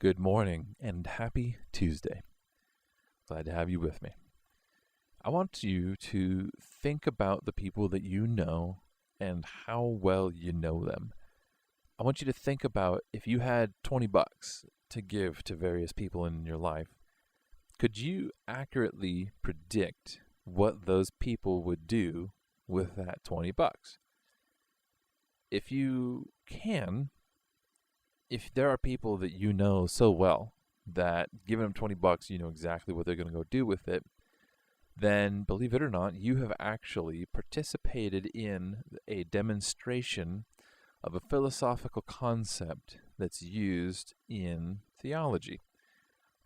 Good morning and happy Tuesday. Glad to have you with me. I want you to think about the people that you know and how well you know them. I want you to think about if you had $20 to give to various people in your life, could you accurately predict what those people would do with that $20? If you can, if there are people that you know so well that giving them $20, you know exactly what they're going to go do with it, then believe it or not, you have actually participated in a demonstration of a philosophical concept that's used in theology.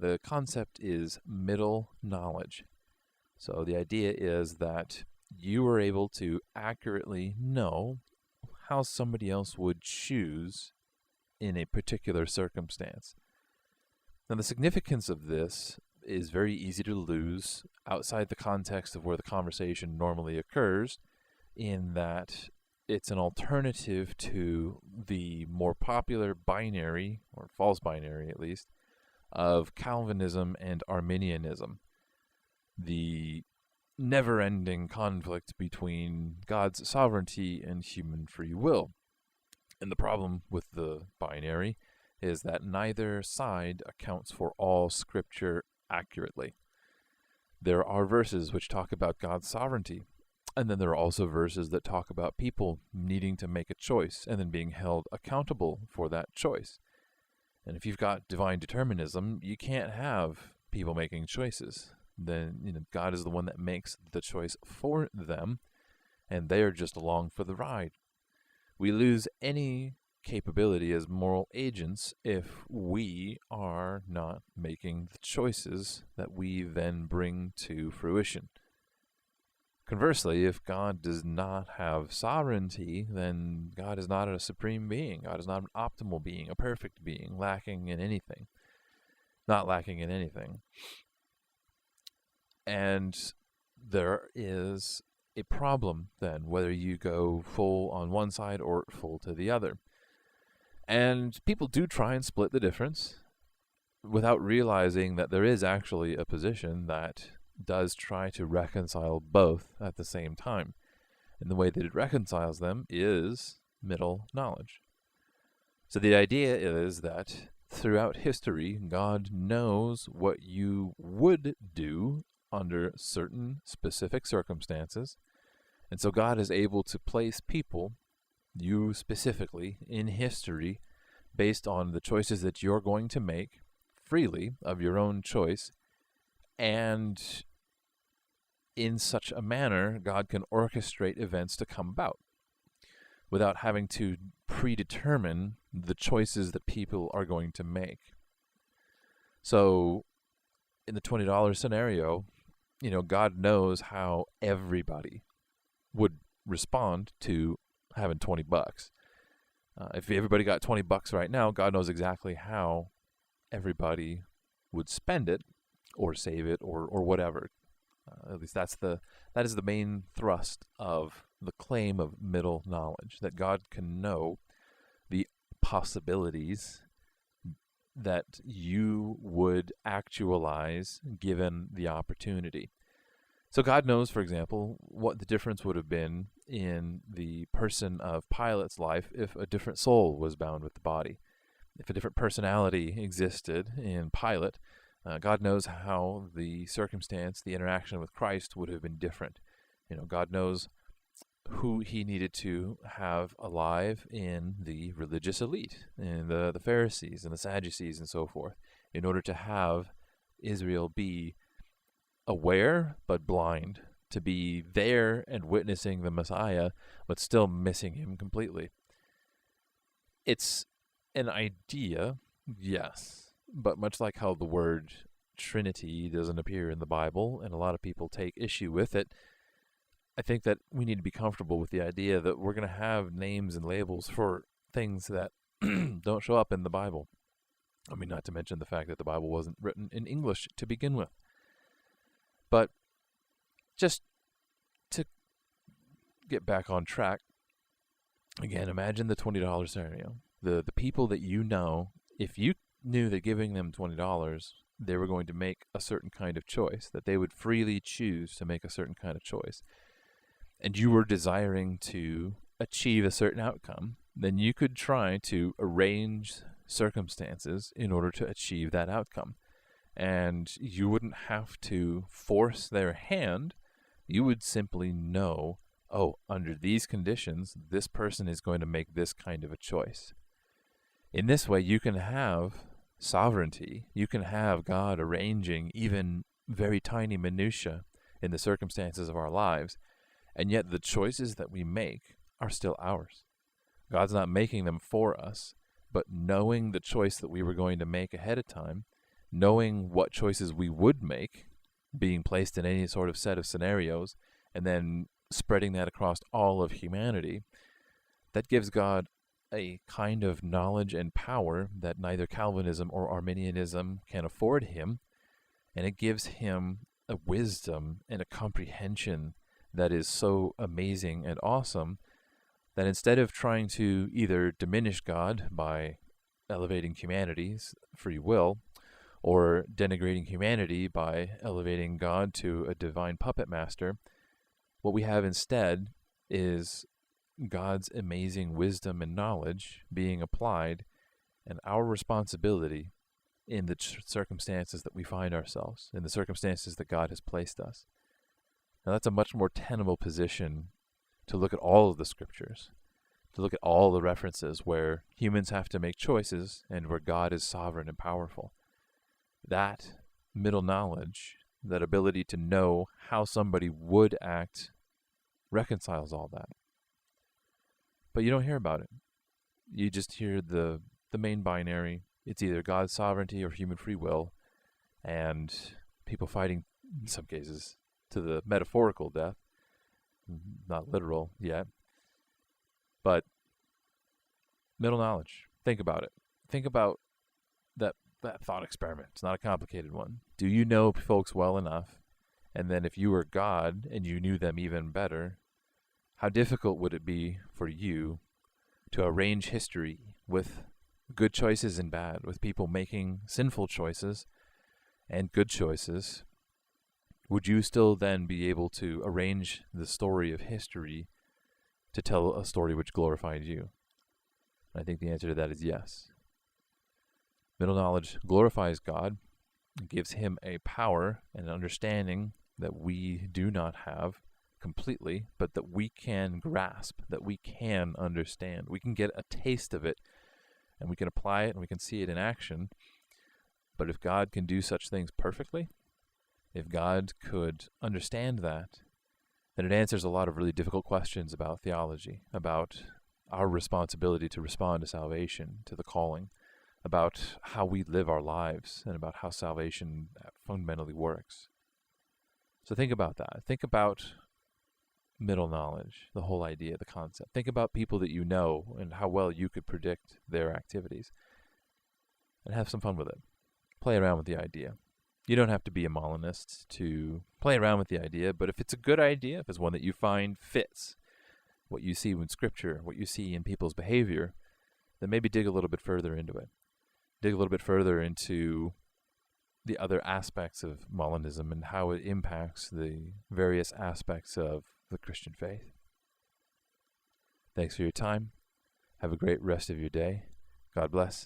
The concept is middle knowledge. So the idea is that you are able to accurately know how somebody else would choose in a particular circumstance. Now, the significance of this is very easy to lose outside the context of where the conversation normally occurs, in that it's an alternative to the more popular binary, or false binary at least, of Calvinism and Arminianism. The never-ending conflict between God's sovereignty and human free will. And the problem with the binary is that neither side accounts for all Scripture accurately. There are verses which talk about God's sovereignty, and then there are also verses that talk about people needing to make a choice and then being held accountable for that choice. And if you've got divine determinism, you can't have people making choices. Then God is the one that makes the choice for them, and they are just along for the ride. We lose any capability as moral agents if we are not making the choices that we then bring to fruition. Conversely, if God does not have sovereignty, then God is not a supreme being. God is not an optimal being, a perfect being, lacking in anything. Not lacking in anything. And there is a problem then, whether you go full on one side or full to the other. And people do try and split the difference without realizing that there is actually a position that does try to reconcile both at the same time. And the way that it reconciles them is middle knowledge. So the idea is that throughout history, God knows what you would do under certain specific circumstances. And so God is able to place people, you specifically, in history based on the choices that you're going to make freely of your own choice. And in such a manner, God can orchestrate events to come about without having to predetermine the choices that people are going to make. So in the $20 scenario, God knows how everybody would respond to having $20. If everybody got $20 right now, God knows exactly how everybody would spend it or save it or whatever. At least that is the main thrust of the claim of middle knowledge, that God can know the possibilities that you would actualize given the opportunity. So God knows, for example, what the difference would have been in the person of Pilate's life if a different soul was bound with the body. If a different personality existed in Pilate, God knows how the circumstance, the interaction with Christ would have been different. God knows who he needed to have alive in the religious elite, in the Pharisees and the Sadducees and so forth, in order to have Israel be aware but blind, to be there and witnessing the Messiah but still missing him completely. It's an idea, yes, but much like how the word Trinity doesn't appear in the Bible and a lot of people take issue with it, I think that we need to be comfortable with the idea that we're going to have names and labels for things that don't show up in the Bible. I mean, not to mention the fact that the Bible wasn't written in English to begin with. But just to get back on track, again, imagine the $20 scenario. The people that you know, if you knew that giving them $20, they were going to make a certain kind of choice, that they would freely choose to make a certain kind of choice, and you were desiring to achieve a certain outcome, then you could try to arrange circumstances in order to achieve that outcome. And you wouldn't have to force their hand. You would simply know, oh, under these conditions, this person is going to make this kind of a choice. In this way, you can have sovereignty. You can have God arranging even very tiny minutiae in the circumstances of our lives, and yet the choices that we make are still ours. God's not making them for us, but knowing the choice that we were going to make ahead of time, knowing what choices we would make, being placed in any sort of set of scenarios, and then spreading that across all of humanity, that gives God a kind of knowledge and power that neither Calvinism or Arminianism can afford him, and it gives him a wisdom and a comprehension that is so amazing and awesome that instead of trying to either diminish God by elevating humanity's free will, or denigrating humanity by elevating God to a divine puppet master, what we have instead is God's amazing wisdom and knowledge being applied, and our responsibility in the circumstances that we find ourselves, in the circumstances that God has placed us. Now that's a much more tenable position to look at all of the scriptures, to look at all the references where humans have to make choices and where God is sovereign and powerful. That middle knowledge, that ability to know how somebody would act, reconciles all that. But you don't hear about it. You just hear the main binary. It's either God's sovereignty or human free will, and people fighting, in some cases, to the metaphorical death. Not literal yet. But middle knowledge. Think about it. Think about that thought experiment. It's not a complicated one. Do you know folks well enough? And then if you were God and you knew them even better, how difficult would it be for you to arrange history with good choices and bad, with people making sinful choices and good choices? Would you still then be able to arrange the story of history to tell a story which glorified you? I think the answer to that is yes. Middle knowledge glorifies God, gives him a power and an understanding that we do not have completely, but that we can grasp, that we can understand. We can get a taste of it, and we can apply it, and we can see it in action. But if God can do such things perfectly, if God could understand that, then it answers a lot of really difficult questions about theology, about our responsibility to respond to salvation, to the calling, about how we live our lives, and about how salvation fundamentally works. So think about that. Think about middle knowledge, the whole idea, the concept. Think about people that you know and how well you could predict their activities. And have some fun with it. Play around with the idea. You don't have to be a Molinist to play around with the idea, but if it's a good idea, if it's one that you find fits what you see in Scripture, what you see in people's behavior, then maybe dig a little bit further into it. Dig a little bit further into the other aspects of Molinism and how it impacts the various aspects of the Christian faith. Thanks for your time. Have a great rest of your day. God bless.